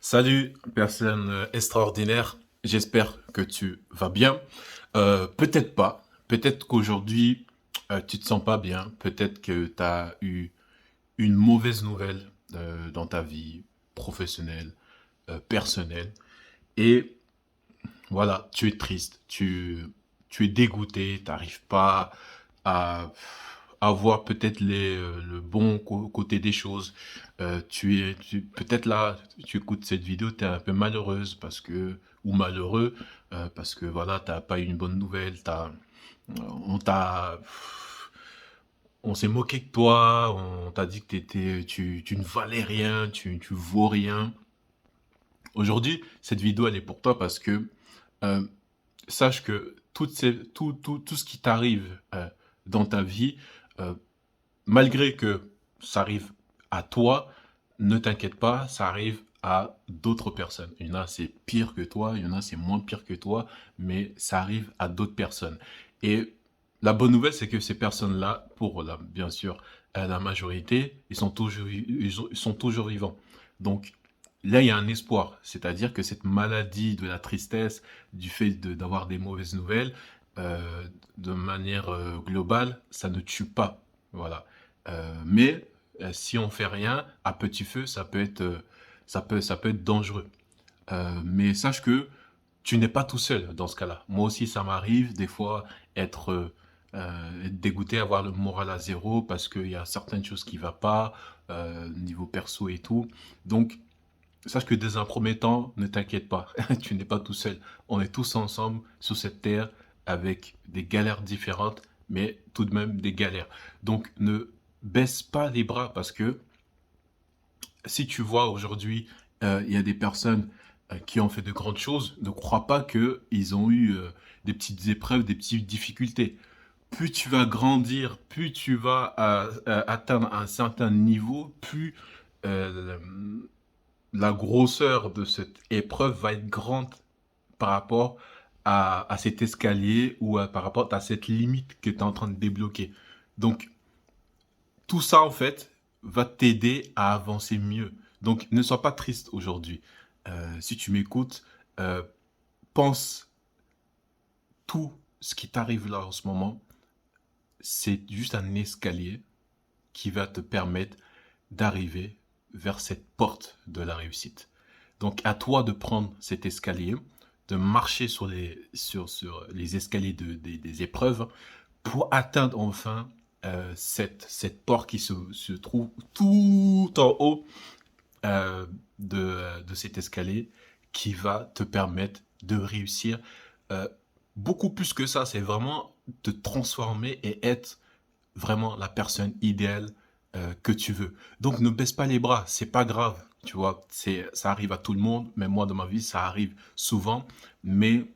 Salut, personne extraordinaire. J'espère que tu vas bien. Peut-être pas. Peut-être qu'aujourd'hui, tu te sens pas bien. Peut-être que tu as eu une mauvaise nouvelle dans ta vie professionnelle, personnelle. Et voilà, tu es triste. Tu es dégoûté. Tu n'arrives pas à, à voir peut-être le bon côté des choses. Peut-être là, tu écoutes cette vidéo, tu es un peu malheureuse parce que, ou malheureux, parce que voilà, t'as pas eu une bonne nouvelle, on t'a, on s'est moqué de toi, on t'a dit que tu ne valais rien, tu vaux rien. Aujourd'hui, cette vidéo, elle est pour toi parce que, euh, sache que tout ce qui t'arrive dans ta vie, euh, malgré que ça arrive à toi, ne t'inquiète pas, ça arrive à d'autres personnes. Il y en a c'est pire que toi, il y en a c'est moins pire que toi, mais ça arrive à d'autres personnes. Et la bonne nouvelle, c'est que ces personnes-là, bien sûr, la majorité, ils sont toujours vivants. Donc là, il y a un espoir, c'est-à-dire que cette maladie de la tristesse, du fait d'avoir des mauvaises nouvelles, de manière globale, ça ne tue pas. Voilà. Mais si on fait rien, à petit feu, ça peut être dangereux. Mais sache que tu n'es pas tout seul dans ce cas-là. Moi aussi, ça m'arrive des fois être dégoûté, avoir le moral à zéro parce qu'il y a certaines choses qui ne vont pas, niveau perso et tout. Donc, sache que dans un premier temps, ne t'inquiète pas, tu n'es pas tout seul. On est tous ensemble sur cette terre avec des galères différentes, mais tout de même des galères. Donc ne baisse pas les bras parce que si tu vois aujourd'hui, il y a des personnes qui ont fait de grandes choses, ne crois pas qu'ils ont eu des petites épreuves, des petites difficultés. Plus tu vas grandir, plus tu vas atteindre un certain niveau, plus euh, la grosseur de cette épreuve va être grande par rapport à cet escalier ou par rapport à cette limite que tu es en train de débloquer. Donc, tout ça, en fait, va t'aider à avancer mieux. Donc, ne sois pas triste aujourd'hui. Si tu m'écoutes, euh, pense tout ce qui t'arrive là en ce moment, c'est juste un escalier qui va te permettre d'arriver vers cette porte de la réussite. Donc à toi de prendre cet escalier, de marcher sur les escaliers des épreuves pour atteindre enfin cette porte qui se trouve tout en haut de cet escalier qui va te permettre de réussir euh, beaucoup plus que ça. C'est vraiment te transformer et être vraiment la personne idéale que tu veux. Donc ne baisse pas les bras, c'est pas grave, tu vois, ça arrive à tout le monde, même moi dans ma vie ça arrive souvent, mais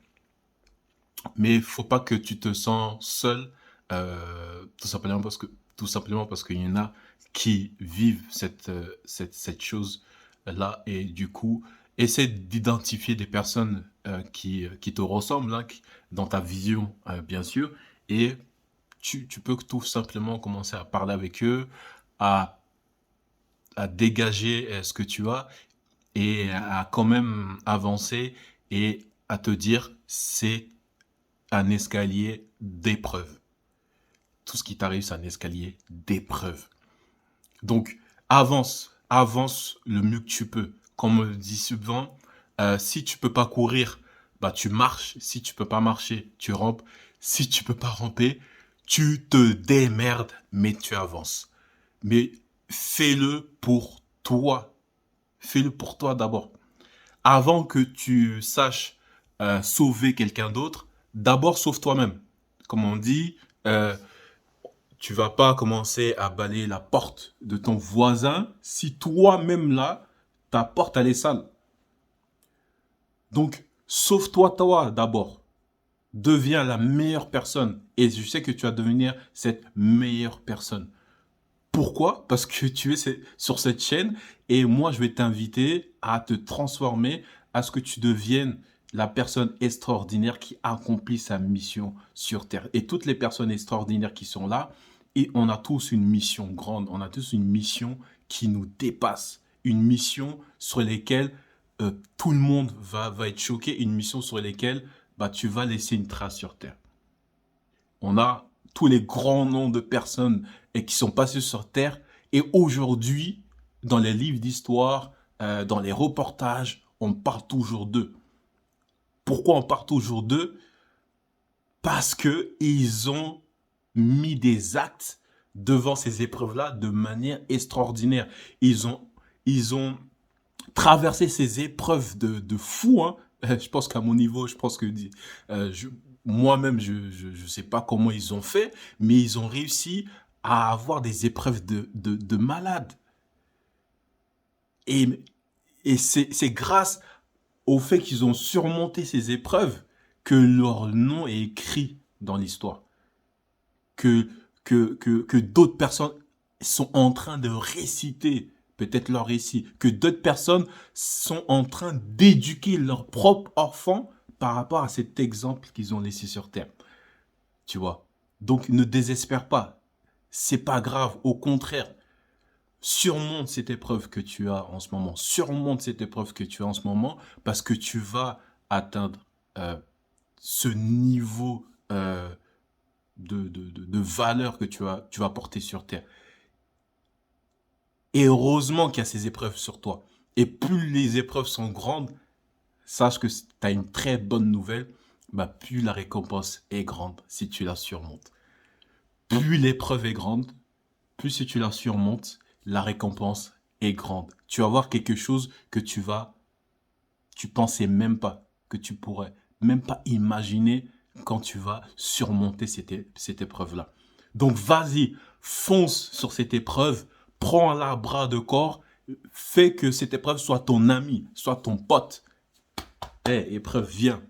faut pas que tu te sens seul, tout simplement parce qu'il y en a qui vivent cette chose là et du coup essaie d'identifier des personnes qui te ressemblent hein, dans ta vision bien sûr et tu peux tout simplement commencer à parler avec eux, à, à dégager ce que tu as et à quand même avancer et à te dire c'est un escalier d'épreuve. Tout ce qui t'arrive, c'est un escalier d'épreuve. Donc, avance le mieux que tu peux. Comme on le dit souvent, si tu peux pas courir, bah tu marches. Si tu peux pas marcher, tu rampes. Si tu peux pas ramper, tu te démerdes, mais tu avances. Mais fais-le pour toi. Fais-le pour toi d'abord. Avant que tu saches sauver quelqu'un d'autre, d'abord sauve toi-même. Comme on dit, euh, tu vas pas commencer à balayer la porte de ton voisin si toi-même là, ta porte elle est sale. Donc, sauve-toi toi d'abord. Deviens la meilleure personne. Et je sais que tu vas devenir cette meilleure personne. Pourquoi? Parce que tu es sur cette chaîne et moi je vais t'inviter à te transformer, à ce que tu deviennes la personne extraordinaire qui accomplit sa mission sur Terre. Et toutes les personnes extraordinaires qui sont là, et on a tous une mission grande, on a tous une mission qui nous dépasse, une mission sur laquelle tout le monde va être choqué, une mission sur laquelle bah, tu vas laisser une trace sur Terre. On a tous les grands noms de personnes qui sont passées sur Terre et aujourd'hui, dans les livres d'histoire, dans les reportages, on parle toujours d'eux. Pourquoi on parle toujours d'eux? Parce que ils ont mis des actes devant ces épreuves-là de manière extraordinaire. Ils ont traversé ces épreuves de fou. Hein. Je pense qu'à mon niveau, je pense que je, moi-même, je sais pas comment ils ont fait, mais ils ont réussi à avoir des épreuves de malades. Et, et c'est grâce au fait qu'ils ont surmonté ces épreuves que leur nom est écrit dans l'histoire. Que, que d'autres personnes sont en train de réciter peut-être leur récit, que d'autres personnes sont en train d'éduquer leurs propres enfants par rapport à cet exemple qu'ils ont laissé sur Terre. Tu vois? Donc ne désespère pas. C'est pas grave. Au contraire, surmonte cette épreuve que tu as en ce moment. Surmonte cette épreuve que tu as en ce moment parce que tu vas atteindre ce niveau de valeur que tu vas porter sur Terre. Et heureusement qu'il y a ces épreuves sur toi. Et plus les épreuves sont grandes, sache que tu as une très bonne nouvelle, bah plus la récompense est grande si tu la surmontes. Plus l'épreuve est grande, plus si tu la surmontes, la récompense est grande. Tu vas voir quelque chose que tu pensais même pas, que tu pourrais même pas imaginer quand tu vas surmonter cette épreuve-là. Donc vas-y, fonce sur cette épreuve, prends-la à bras de corps, fais que cette épreuve soit ton ami, soit ton pote. Hé, épreuve, viens,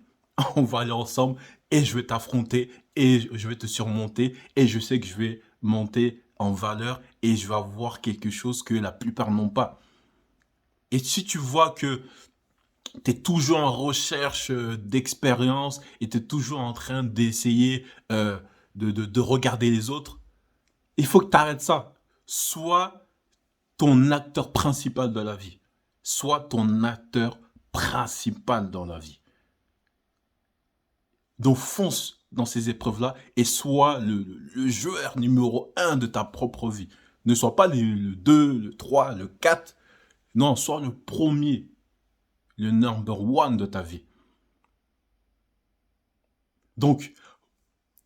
on va aller ensemble et je vais t'affronter et je vais te surmonter et je sais que je vais monter en valeur et je vais avoir quelque chose que la plupart n'ont pas. Et si tu vois que tu es toujours en recherche d'expérience et tu es toujours en train d'essayer de regarder les autres, il faut que tu arrêtes ça. Sois ton acteur principal de la vie. Sois ton acteur principal dans la vie. Donc fonce dans ces épreuves-là et sois le joueur numéro 1 de ta propre vie. Ne sois pas le 2, le 3, le 4. Non, sois le premier, le number 1 de ta vie. Donc,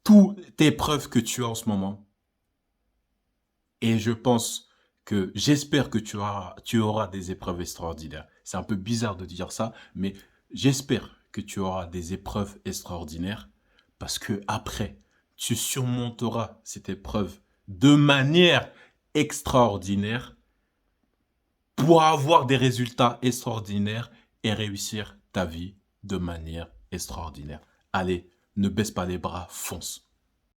toutes les épreuves que tu as en ce moment, et j'espère que tu auras des épreuves extraordinaires. C'est un peu bizarre de dire ça, mais j'espère que tu auras des épreuves extraordinaires parce que après, tu surmonteras cette épreuve de manière extraordinaire pour avoir des résultats extraordinaires et réussir ta vie de manière extraordinaire. Allez, ne baisse pas les bras, fonce.